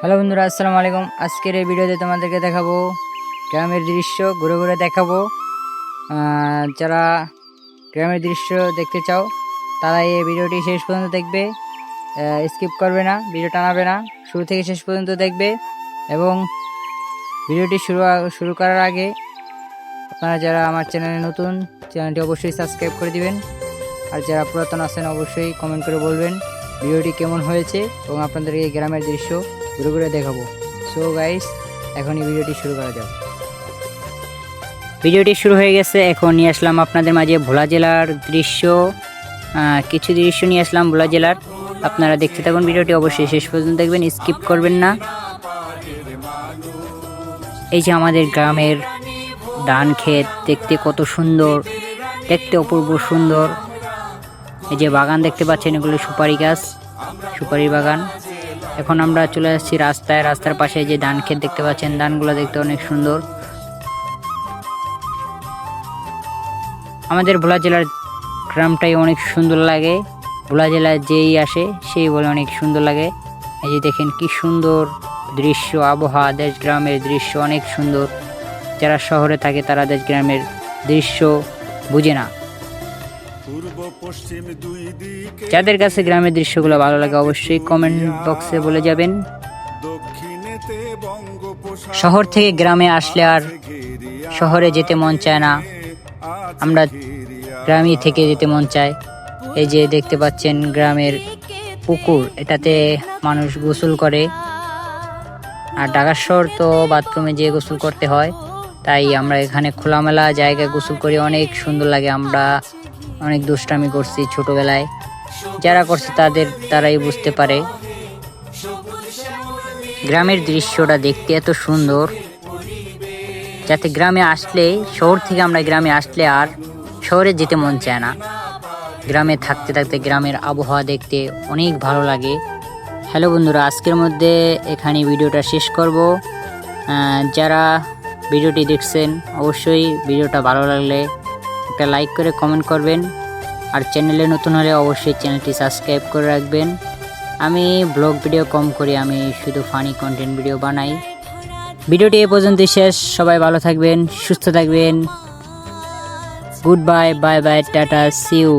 Hello বন্ধুরা, আসসালামু আলাইকুম। আজকের এই ভিডিওতে তোমাদেরকে দেখাবো গ্রামের দৃশ্য, ঘুরে ঘুরে দেখাবো। যারা গ্রামের দৃশ্য দেখতে চাও তারা এই ভিডিওটি শেষ পর্যন্ত দেখবে, স্কিপ করবে না, ভিডিও টানাবে না, শুরু থেকে শেষ পর্যন্ত দেখবে। এবং ভিডিওটি শুরু করার আগে আপনারা যারা আমার চ্যানেলে নতুন, চ্যানেলটি অবশ্যই সাবস্ক্রাইব করে দিবেন। আর যারা পুরাতন আছেন অবশ্যই কমেন্ট করে বলবেন ভিডিওটি কেমন হয়েছে এবং আপনাদের এই গ্রামের দৃশ্য ঘুরে ঘুরে দেখাবো। সো গাইস, এখনই ভিডিওটি শুরু করা যাক। ভিডিওটি শুরু হয়ে গেছে। এখন নিয়ে আসলাম আপনাদের মাঝে ভোলা জেলার দৃশ্য, কিছু দৃশ্য নিয়ে আসলাম ভোলা জেলার। আপনারা দেখতে থাকুন, ভিডিওটি অবশ্যই শেষ পর্যন্ত দেখবেন, স্কিপ করবেন না। এই যে আমাদের গ্রামের ধান ক্ষেত, দেখতে কত সুন্দর, দেখতে অপূর্ব সুন্দর। এই যে বাগান দেখতে পাচ্ছেন, এগুলো সুপারি গাছ, সুপারি বাগান। এখন আমরা চলে যাচ্ছি রাস্তায়। রাস্তার পাশে যে ধান ক্ষেত দেখতে পাচ্ছেন, ধানগুলো দেখতে অনেক সুন্দর। আমাদের ভোলা জেলার গ্রামটাই অনেক সুন্দর লাগে। ভোলা জেলায় যেই আসে সেই বলে অনেক সুন্দর লাগে। এই যে দেখেন কি সুন্দর দৃশ্য, আবহাওয়া, দেশ গ্রামের দৃশ্য অনেক সুন্দর। যারা শহরে থাকে তারা দেশ গ্রামের দৃশ্য বুঝে না। যাদের কাছে গ্রামের দৃশ্যগুলো ভালো লাগে অবশ্যই কমেন্ট বক্সে বলে যাবেন। শহর থেকে গ্রামে আসলে আর শহরে যেতে মন চায় না, আমরা গ্রামে থেকে যেতে মন চায়। এই যে দেখতে পাচ্ছেন গ্রামের পুকুর, এটাতে মানুষ গোসল করে। আর ঢাকার শহর তো বাথরুমে যেয়ে গোসল করতে হয়, তাই আমরা এখানে খোলামেলা জায়গায় গোসল করি, অনেক সুন্দর লাগে। আমরা অনেক দুষ্টামি করছি ছোটবেলায়, যারা করছে তারাই বুঝতে পারে। গ্রামের দৃশ্যটা দেখতে এত সুন্দর, যাতে গ্রামে আসলে, শহর থেকে আমরা গ্রামে আসলে আর শহরে যেতে মন চায় না। গ্রামে থাকতে থাকতে গ্রামের আবহাওয়া দেখতে অনেক ভালো লাগে। হ্যালো বন্ধুরা, আজকের মধ্যে এখানে ভিডিওটা শেষ করব। যারা ভিডিওটি দেখছেন অবশ্যই ভিডিওটা ভালো লাগলে একটা লাইক করে কমেন্ট করবেন। আর চ্যানেলে নতুন হলে অবশ্যই চ্যানেলটি সাবস্ক্রাইব করে রাখবেন। আমি ব্লগ ভিডিও কম করি, আমি শুধু ফানি কন্টেন্ট ভিডিও বানাই। ভিডিওটি এ পর্যন্ত শেষ। সবাই ভালো থাকবেন, সুস্থ থাকবেন। গুড বাই, বাই বাই, টাটা, সি ইউ।